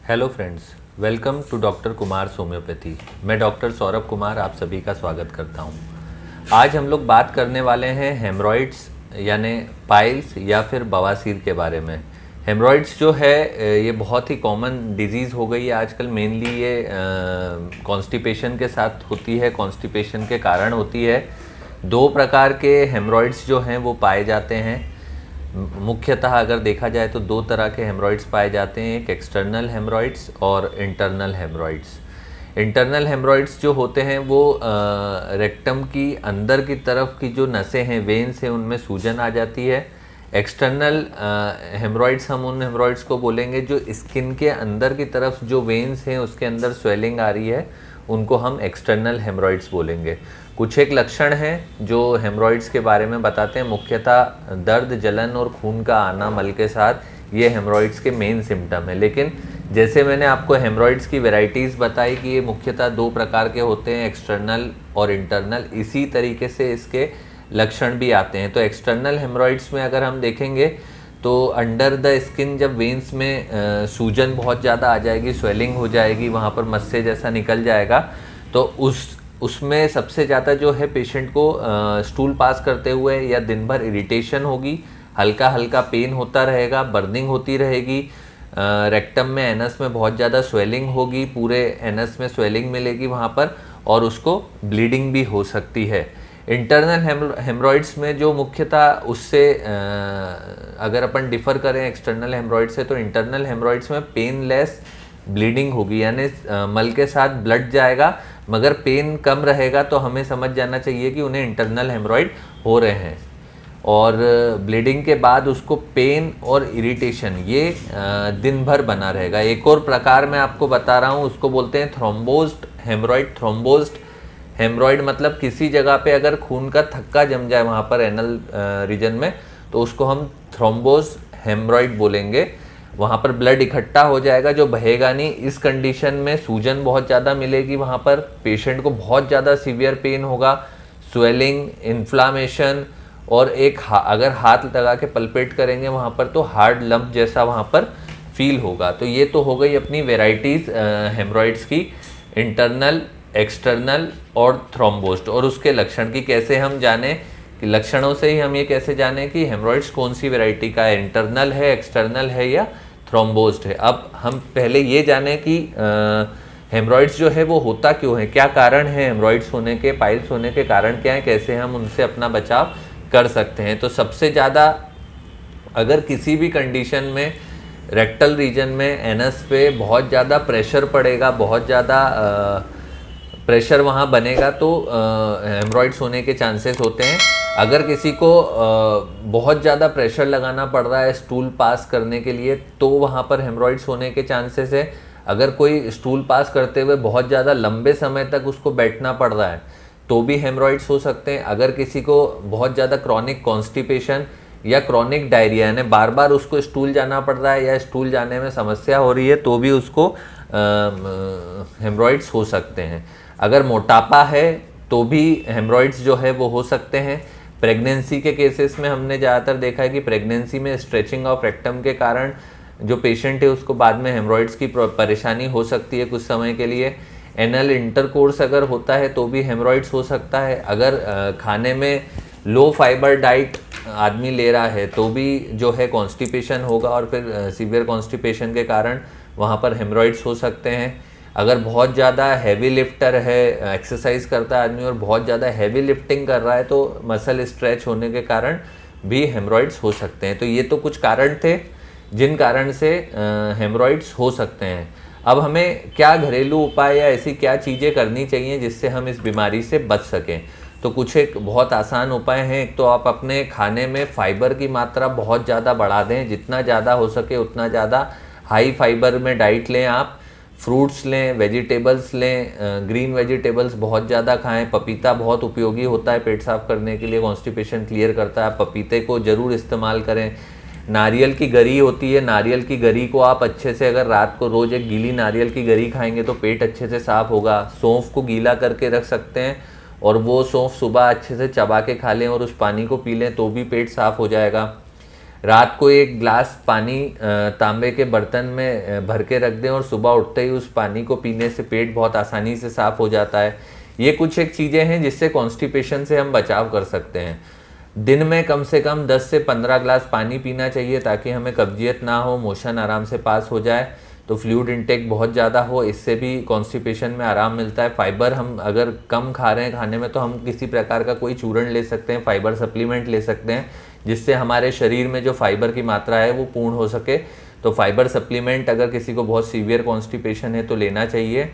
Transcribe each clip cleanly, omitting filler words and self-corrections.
Hello friends, welcome to doctor Kumar homeopathy. मैं doctor Saurabh Kumar आप सभी का स्वागत करता हूं। आज हम लोग बात करने वाले हैं हेमरॉइड्स यानी पाइल्स या फिर बवासीर के बारे में। हेमरॉइड्स जो है ये बहुत ही कॉमन डिजीज़ हो गई है आजकल। मेनली ये कॉन्स्टिपेशन के साथ होती है, कॉन्स्टिपेशन के कारण होती है। दो प्रकार के हेमरॉइड्स जो हैं वो पाए जाते हैं। मुख्यतः अगर देखा जाए तो दो तरह के हेमरॉइड्स पाए जाते हैं, एक एक्सटर्नल हेमरॉइड्स और इंटरनल हेमरॉइड्स। इंटरनल हेमरॉइड्स जो होते हैं वो रेक्टम की अंदर की तरफ की जो नसें हैं, वेन्स हैं, उनमें सूजन आ जाती है। एक्सटर्नल हेमरॉइड्स, हम उन हेमरॉइड्स को बोलेंगे जो स्किन के अंदर की तरफ जो वेन्स हैं उसके अंदर स्वेलिंग आ रही है, उनको हम एक्सटर्नल हेमरॉइड्स बोलेंगे। कुछ एक लक्षण हैं जो हेमरॉइड्स के बारे में बताते हैं। मुख्यतः दर्द, जलन और खून का आना मल के साथ ये हेमरॉइड्स के मेन सिम्टम है। लेकिन जैसे मैंने आपको हेमरॉइड्स की वैरायटीज़ बताई कि ये मुख्यतः दो प्रकार के होते हैं, एक्सटर्नल और इंटरनल, इसी तरीके से इसके लक्षण भी आते हैं। तो एक्सटर्नल हेमरॉइड्स में अगर हम देखेंगे तो अंडर द स्किन जब वेन्स में सूजन बहुत ज़्यादा आ जाएगी, स्वेलिंग हो जाएगी, वहाँ पर मस्से जैसा निकल जाएगा, तो उसमें सबसे ज़्यादा जो है पेशेंट को स्टूल पास करते हुए या दिन भर इरिटेशन होगी, हल्का हल्का पेन होता रहेगा, बर्निंग होती रहेगी, रेक्टम में, एनस में बहुत ज़्यादा स्वेलिंग होगी, पूरे एनस में स्वेलिंग मिलेगी वहाँ पर, और उसको ब्लीडिंग भी हो सकती है। इंटरनल हेमरॉइड्स में जो मुख्यतः उससे अगर अपन डिफ़र करें एक्सटर्नल हेमरॉइड से, तो इंटरनल हेमरॉइड्स में पेनलेस ब्लीडिंग होगी, यानी मल के साथ ब्लड जाएगा मगर पेन कम रहेगा, तो हमें समझ जाना चाहिए कि उन्हें इंटरनल हेमरॉइड हो रहे हैं। और ब्लीडिंग के बाद उसको पेन और इरिटेशन ये दिन भर बना रहेगा। एक और प्रकार मैं आपको बता रहा हूँ, उसको बोलते हैं थ्रोम्बोज्ड हेमरॉइड। थ्रोम्बोज्ड हेमरॉइड मतलब किसी जगह पे अगर खून का थक्का जम जाए वहाँ पर एनल रीजन में, तो उसको हम थ्रोम्बोज्ड हेमरॉइड बोलेंगे। वहाँ पर ब्लड इकट्ठा हो जाएगा जो बहेगा नहीं। इस कंडीशन में सूजन बहुत ज़्यादा मिलेगी, वहाँ पर पेशेंट को बहुत ज़्यादा सीवियर पेन होगा, स्वेलिंग, इन्फ्लामेशन, और एक अगर हाथ लगा के पल्पेट करेंगे वहाँ पर तो हार्ड लंप जैसा वहाँ पर फील होगा। तो ये तो हो गई अपनी वेराइटीज़ हेमरॉइड्स की, इंटरनल, एक्सटर्नल और थ्रोम्बोज्ड। और उसके लक्षण की कैसे हम जाने, कि लक्षणों से ही हम ये कैसे जाने कि हेमरॉइड्स कौन सी वैरायटी का है, इंटरनल है, एक्सटर्नल है या थ्रोम्बोज्ड है। अब हम पहले ये जाने कि हेमरॉइड्स जो है वो होता क्यों है, क्या कारण है हेमरॉइड्स होने के, पाइल्स होने के कारण क्या है, कैसे हम उनसे अपना बचाव कर सकते हैं। तो सबसे ज़्यादा अगर किसी भी कंडीशन में रेक्टल रीजन में एनस पे बहुत ज़्यादा प्रेशर पड़ेगा, बहुत ज़्यादा प्रेशर वहाँ बनेगा, तो हेमरॉइड्स होने के चांसेस होते हैं। अगर किसी को बहुत ज़्यादा प्रेशर लगाना पड़ रहा है स्टूल पास करने के लिए, तो वहाँ पर हेमरॉइड्स होने के चांसेस है। अगर कोई स्टूल पास करते हुए बहुत ज़्यादा लंबे समय तक उसको बैठना पड़ रहा है तो भी हेमरॉइड्स हो सकते हैं। अगर किसी को बहुत ज़्यादा क्रॉनिक कॉन्स्टिपेशन या क्रॉनिक डायरिया, यानी बार बार उसको स्टूल जाना पड़ रहा है या स्टूल जाने में समस्या हो रही है, तो भी उसको हेमरॉइड्स हो सकते हैं। अगर मोटापा है तो भी हेमरॉइड्स जो है वो हो सकते हैं। प्रेगनेंसी के केसेस में हमने ज़्यादातर देखा है कि प्रेगनेंसी में स्ट्रेचिंग ऑफ रेक्टम के कारण जो पेशेंट है उसको बाद में हेमरॉइड्स की परेशानी हो सकती है कुछ समय के लिए। एनल इंटरकोर्स अगर होता है तो भी हेमरॉइड्स हो सकता है। अगर खाने में लो फाइबर डाइट आदमी ले रहा है तो भी जो है कॉन्स्टिपेशन होगा, और फिर सीवियर कॉन्स्टिपेशन के कारण वहाँ पर हेमरॉइड्स हो सकते हैं। अगर बहुत ज़्यादा हैवी लिफ्टर है, एक्सरसाइज करता है आदमी और बहुत ज़्यादा हैवी लिफ्टिंग कर रहा है, तो मसल स्ट्रेच होने के कारण भी हेमरॉइड्स हो सकते हैं। तो ये तो कुछ कारण थे जिन कारण से हेमरॉइड्स हो सकते हैं। अब हमें क्या घरेलू उपाय या ऐसी क्या चीज़ें करनी चाहिए जिससे हम इस बीमारी से बच सकें। तो कुछ एक बहुत आसान उपाय हैं। एक तो आप अपने खाने में फाइबर की मात्रा बहुत ज़्यादा बढ़ा दें, जितना ज़्यादा हो सके उतना ज़्यादा हाई फाइबर में डाइट लें। आप फ्रूट्स लें, वेजिटेबल्स लें, ग्रीन वेजिटेबल्स बहुत ज़्यादा खाएं। पपीता बहुत उपयोगी होता है पेट साफ करने के लिए, कॉन्स्टिपेशन क्लियर करता है। आप पपीते को ज़रूर इस्तेमाल करें। नारियल की गरी होती है, नारियल की गरी को आप अच्छे से, अगर रात को रोज़ एक गीली नारियल की गरी खाएंगे तो पेट अच्छे से साफ़ होगा। सौंफ को गीला करके रख सकते हैं और वो सौंफ सुबह अच्छे से चबा के खा लें और उस पानी को पी लें तो भी पेट साफ़ हो जाएगा। रात को एक ग्लास पानी तांबे के बर्तन में भर के रख दें और सुबह उठते ही उस पानी को पीने से पेट बहुत आसानी से साफ हो जाता है। ये कुछ एक चीज़ें हैं जिससे कॉन्स्टिपेशन से हम बचाव कर सकते हैं। दिन में कम से कम 10 से 15 ग्लास पानी पीना चाहिए ताकि हमें कब्जियत ना हो, मोशन आराम से पास हो जाए। तो फ्लूइड इंटेक बहुत ज़्यादा हो, इससे भी कॉन्स्टिपेशन में आराम मिलता है। फाइबर हम अगर कम खा रहे हैं खाने में तो हम किसी प्रकार का कोई चूर्ण ले सकते हैं, फाइबर सप्लीमेंट ले सकते हैं, जिससे हमारे शरीर में जो फाइबर की मात्रा है वो पूर्ण हो सके। तो फाइबर सप्लीमेंट अगर किसी को बहुत सीवियर कॉन्स्टिपेशन है तो लेना चाहिए।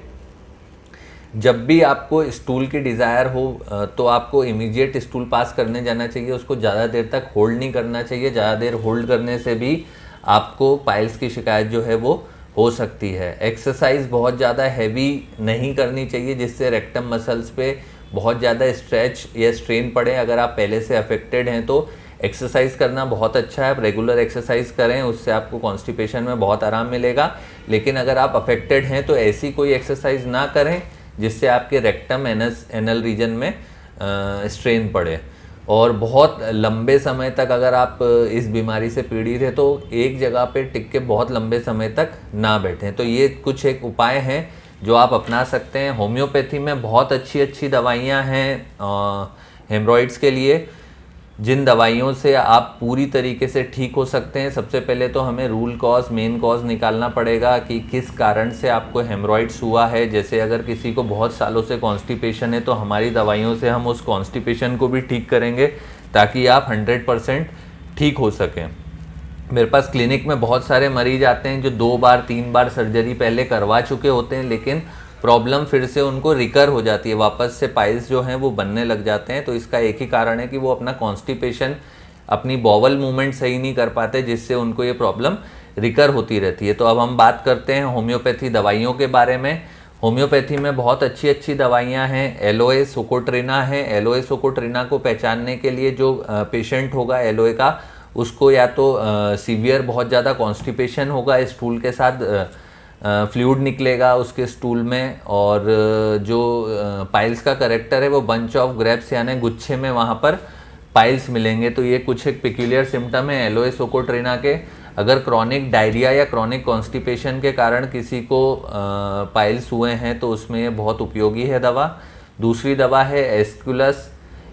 जब भी आपको स्टूल की डिज़ायर हो तो आपको इमीडिएट स्टूल पास करने जाना चाहिए, उसको ज़्यादा देर तक होल्ड नहीं करना चाहिए। ज़्यादा देर होल्ड करने से भी आपको पाइल्स की शिकायत जो है वो हो सकती है। एक्सरसाइज बहुत ज़्यादा हैवी नहीं करनी चाहिए जिससे रेक्टम मसल्स पे बहुत ज़्यादा स्ट्रेच या स्ट्रेन पड़े। अगर आप पहले से अफेक्टेड हैं तो एक्सरसाइज करना बहुत अच्छा है, आप रेगुलर एक्सरसाइज करें, उससे आपको कॉन्स्टिपेशन में बहुत आराम मिलेगा। लेकिन अगर आप अफेक्टेड हैं तो ऐसी कोई एक्सरसाइज ना करें जिससे आपके रेक्टम एनल रीजन में स्ट्रेन पड़े। और बहुत लंबे समय तक अगर आप इस बीमारी से पीड़ित हैं तो एक जगह पे टिक के बहुत लंबे समय तक ना बैठें। तो ये कुछ एक उपाय हैं जो आप अपना सकते हैं। होम्योपैथी में बहुत अच्छी दवाइयाँ हैं हेमरॉइड्स के लिए, जिन दवाइयों से आप पूरी तरीके से ठीक हो सकते हैं। सबसे पहले तो हमें रूल कॉज, मेन कॉज निकालना पड़ेगा कि किस कारण से आपको हेमरॉइड्स हुआ है। जैसे अगर किसी को बहुत सालों से कॉन्स्टिपेशन है तो हमारी दवाइयों से हम उस कॉन्स्टिपेशन को भी ठीक करेंगे ताकि आप 100% ठीक हो सकें। मेरे पास क्लिनिक में बहुत सारे मरीज आते हैं जो 2 बार 3 बार सर्जरी पहले करवा चुके होते हैं, लेकिन प्रॉब्लम फिर से उनको रिकर हो जाती है, वापस से पाइल्स जो हैं वो बनने लग जाते हैं। तो इसका एक ही कारण है कि वो अपना कॉन्स्टिपेशन, अपनी बॉवल मूवमेंट सही नहीं कर पाते, जिससे उनको ये प्रॉब्लम रिकर होती रहती है। तो अब हम बात करते हैं होम्योपैथी दवाइयों के बारे में। होम्योपैथी में बहुत अच्छी दवाइयाँ हैं। एलोए सुकोट्रिना है। एलोए सुकोट्रिना को पहचानने के लिए जो पेशेंट होगा एलोए का, उसको या तो सीवियर बहुत ज़्यादा कॉन्स्टिपेशन होगा, स्टूल के साथ फ्लूइड निकलेगा उसके स्टूल में, और जो पाइल्स का करेक्टर है वो बंच ऑफ ग्रेप्स यानी गुच्छे में वहाँ पर पाइल्स मिलेंगे। तो ये कुछ एक पिक्यूलियर सिम्टम है एलोए सुकोट्रिना के। अगर क्रॉनिक डायरिया या क्रॉनिक कॉन्स्टिपेशन के कारण किसी को पाइल्स हुए हैं तो उसमें ये बहुत उपयोगी है दवा। दूसरी दवा है एस्क्युलस।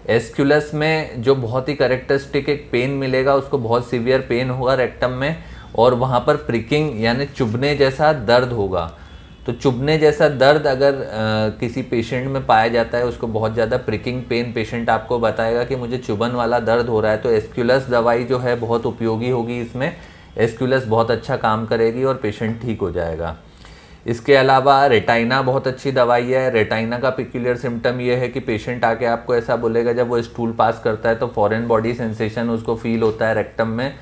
एस्क्युलस में जो बहुत ही करेक्टरिस्टिक एक पेन मिलेगा, उसको बहुत सीवियर पेन होगा रेक्टम में, और वहाँ पर प्रिकिंग यानी चुभने जैसा दर्द होगा। तो चुभने जैसा दर्द अगर किसी पेशेंट में पाया जाता है, उसको बहुत ज़्यादा प्रिकिंग पेन, पेशेंट आपको बताएगा कि मुझे चुभन वाला दर्द हो रहा है, तो एस्क्युलस दवाई जो है बहुत उपयोगी होगी इसमें। एस्क्युलस बहुत अच्छा काम करेगी और पेशेंट ठीक हो जाएगा। इसके अलावा रेटाइना बहुत अच्छी दवाई है। रेटाइना का पिक्यूलियर सिम्टम ये है कि पेशेंट आके आपको ऐसा बोलेगा, जब वो स्टूल पास करता है तो फॉरेन बॉडी सेंसेशन उसको फील होता है रेक्टम में,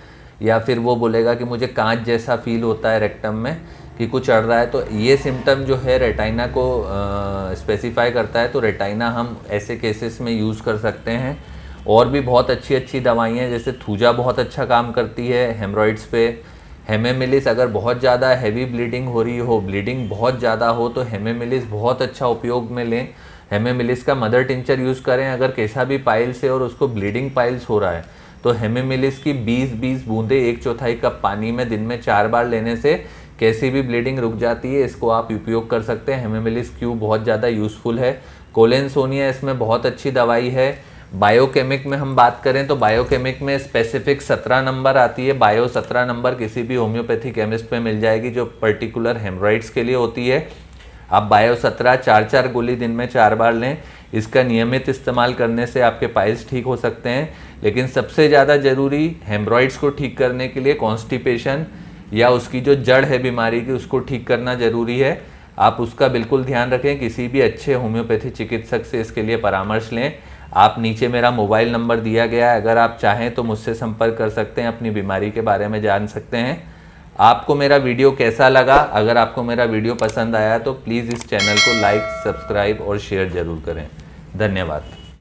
या फिर वो बोलेगा कि मुझे कांच जैसा फील होता है रेक्टम में कि कुछ अड़ रहा है। तो ये सिम्टम जो है रेटाइना को स्पेसिफाई करता है। तो रेटाइना हम ऐसे केसेस में यूज़ कर सकते हैं। और भी बहुत अच्छी दवाइयाँ, जैसे थूजा बहुत अच्छा काम करती है हेमरॉइड्स पे। हेमेमिलिस, अगर बहुत ज़्यादा हैवी ब्लीडिंग हो रही हो, ब्लीडिंग बहुत ज़्यादा हो, तो हेमेमिलिस बहुत अच्छा उपयोग में लें। हेमेमिलिस का मदर टिंचर यूज़ करें। अगर कैसा भी पाइल्स है और उसको ब्लीडिंग पाइल्स हो रहा है तो हेमेमिलिस की 20-20 बूंदें 1/4 कप पानी में दिन में 4 बार लेने से कैसी भी ब्लीडिंग रुक जाती है। इसको आप उपयोग कर सकते हैं। हेमेमिलिस क्यू बहुत ज़्यादा यूज़फुल है। कोलेनसोनिया इसमें बहुत अच्छी दवाई है। बायोकेमिक में हम बात करें तो बायोकेमिक में स्पेसिफिक 17 नंबर आती है। बायो 17 नंबर किसी भी होम्योपैथी केमिस्ट में मिल जाएगी जो पर्टिकुलर हेमरॉइड्स के लिए होती है। आप बायो 17 4 गोली दिन में 4 बार लें। इसका नियमित इस्तेमाल करने से आपके पाइल्स ठीक हो सकते हैं। लेकिन सबसे ज़्यादा ज़रूरी हेमरॉइड्स को ठीक करने के लिए कॉन्स्टिपेशन या उसकी जो जड़ है बीमारी की, उसको ठीक करना ज़रूरी है। आप उसका बिल्कुल ध्यान रखें। किसी भी अच्छे होम्योपैथी चिकित्सक से इसके लिए परामर्श लें। आप नीचे मेरा मोबाइल नंबर दिया गया है, अगर आप चाहें तो मुझसे संपर्क कर सकते हैं, अपनी बीमारी के बारे में जान सकते हैं। आपको मेरा वीडियो कैसा लगा? अगर आपको मेरा वीडियो पसंद आया तो प्लीज़ इस चैनल को लाइक, सब्सक्राइब और शेयर ज़रूर करें। धन्यवाद।